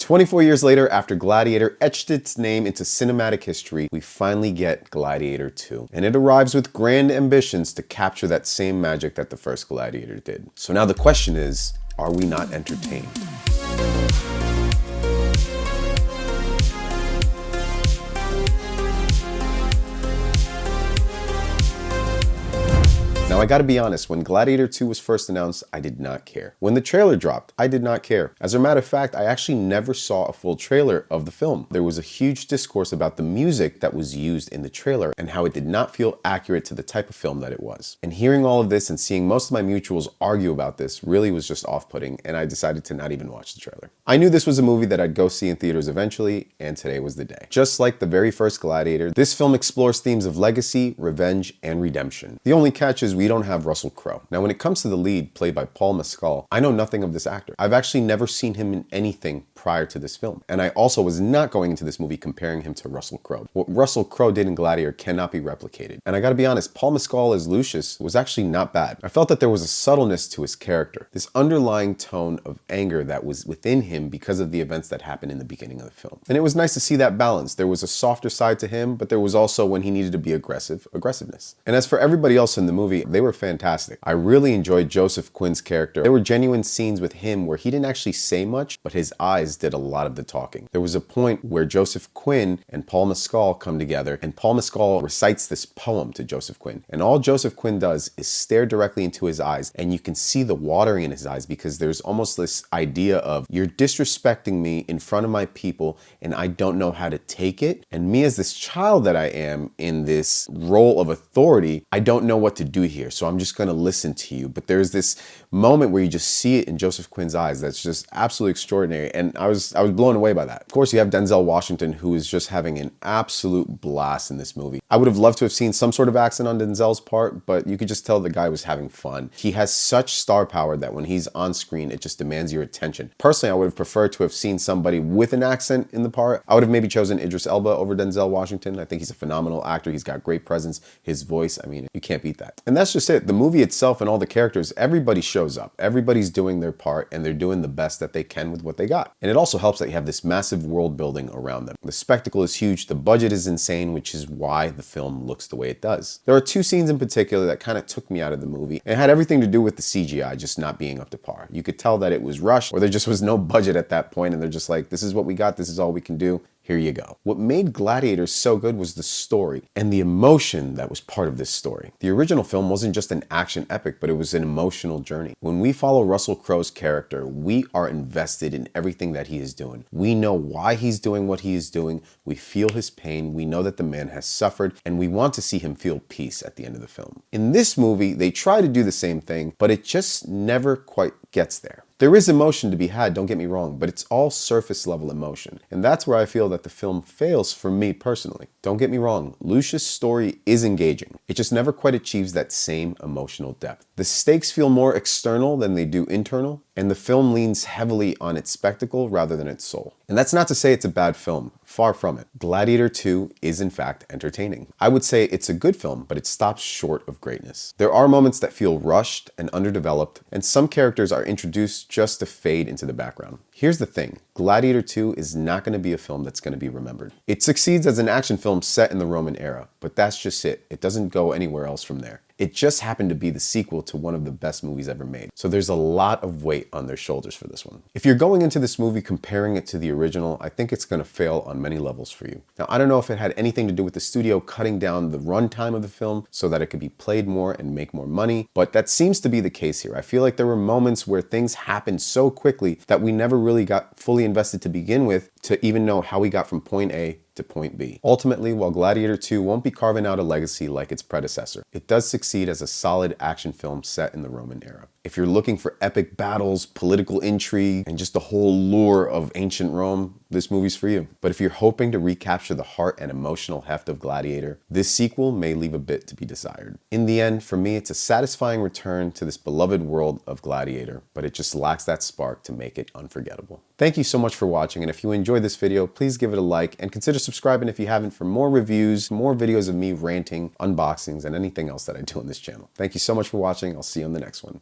24 years later, after Gladiator etched its name into cinematic history, we finally get Gladiator 2. And it arrives with grand ambitions to capture that same magic that the first Gladiator did. So now the question is, are we not entertained? Now I gotta be honest, when Gladiator 2 was first announced, I did not care. When the trailer dropped, I did not care. As a matter of fact, I actually never saw a full trailer of the film. There was a huge discourse about the music that was used in the trailer and how it did not feel accurate to the type of film that it was. And hearing all of this and seeing most of my mutuals argue about this really was just off-putting, and I decided to not even watch the trailer. I knew this was a movie that I'd go see in theaters eventually, and today was the day. Just like the very first Gladiator, this film explores themes of legacy, revenge, and redemption. The only catch is we don't have Russell Crowe. Now when it comes to the lead, played by Paul Mescal, I know nothing of this actor. I've actually never seen him in anything prior to this film. And I also was not going into this movie comparing him to Russell Crowe. What Russell Crowe did in Gladiator cannot be replicated. And I gotta be honest, Paul Mescal as Lucius was actually not bad. I felt that there was a subtleness to his character, this underlying tone of anger that was within him because of the events that happened in the beginning of the film. And it was nice to see that balance. There was a softer side to him, but there was also, when he needed to be aggressive, aggressiveness. And as for everybody else in the movie, they were fantastic. I really enjoyed Joseph Quinn's character. There were genuine scenes with him where he didn't actually say much, but his eyes did a lot of the talking. There was a point where Joseph Quinn and Paul Mescal come together, and Paul Mescal recites this poem to Joseph Quinn. And all Joseph Quinn does is stare directly into his eyes, and you can see the watering in his eyes because there's almost this idea of, you're disrespecting me in front of my people, and I don't know how to take it. And me as this child that I am in this role of authority, I don't know what to do here. So I'm just gonna listen to you. But there's this moment where you just see it in Joseph Quinn's eyes that's just absolutely extraordinary. And I was blown away by that. Of course, you have Denzel Washington, who is just having an absolute blast in this movie. I would have loved to have seen some sort of accent on Denzel's part, but you could just tell the guy was having fun. He has such star power that when he's on screen, it just demands your attention. Personally, I would have preferred to have seen somebody with an accent in the part. I would have maybe chosen Idris Elba over Denzel Washington. I think he's a phenomenal actor. He's got great presence. His voice, I mean, you can't beat that. And that's just it. The movie itself and all the characters, everybody shows up. Everybody's doing their part, and they're doing the best that they can with what they got. And it also helps that you have this massive world building around them. The spectacle is huge. The budget is insane, which is why the film looks the way it does. There are two scenes in particular that kind of took me out of the movie. It had everything to do with the CGI just not being up to par. You could tell that it was rushed, or there just was no budget at that point, and they're just like, this is what we got, this is all we can do. Here you go. What made Gladiator so good was the story and the emotion that was part of this story. The original film wasn't just an action epic, but it was an emotional journey. When we follow Russell Crowe's character, we are invested in everything that he is doing. We know why he's doing what he is doing. We feel his pain. We know that the man has suffered, and we want to see him feel peace at the end of the film. In this movie, they try to do the same thing, but it just never quite gets there. There is emotion to be had, don't get me wrong, but it's all surface level emotion. And that's where I feel that the film fails for me personally. Don't get me wrong, Lucius' story is engaging. It just never quite achieves that same emotional depth. The stakes feel more external than they do internal, and the film leans heavily on its spectacle rather than its soul. And that's not to say it's a bad film, far from it. Gladiator 2 is in fact entertaining. I would say it's a good film, but it stops short of greatness. There are moments that feel rushed and underdeveloped, and some characters are introduced just to fade into the background. Here's the thing, Gladiator 2 is not going to be a film that's going to be remembered. It succeeds as an action film set in the Roman era, but that's just it. It doesn't go anywhere else from there. It just happened to be the sequel to one of the best movies ever made. So there's a lot of weight on their shoulders for this one. If you're going into this movie comparing it to the original, I think it's going to fail on many levels for you. Now, I don't know if it had anything to do with the studio cutting down the runtime of the film so that it could be played more and make more money, but that seems to be the case here. I feel like there were moments where things happened so quickly that we never really got fully invested to begin with to even know how we got from point A to point B. Ultimately, while Gladiator 2 won't be carving out a legacy like its predecessor, it does succeed as a solid action film set in the Roman era. If you're looking for epic battles, political intrigue, and just the whole lure of ancient Rome, this movie's for you. But if you're hoping to recapture the heart and emotional heft of Gladiator, this sequel may leave a bit to be desired. In the end, for me, it's a satisfying return to this beloved world of Gladiator, but it just lacks that spark to make it unforgettable. Thank you so much for watching, and if you enjoyed this video, please give it a like and consider subscribing if you haven't for more reviews, more videos of me ranting, unboxings, and anything else that I do on this channel. Thank you so much for watching. I'll see you on the next one.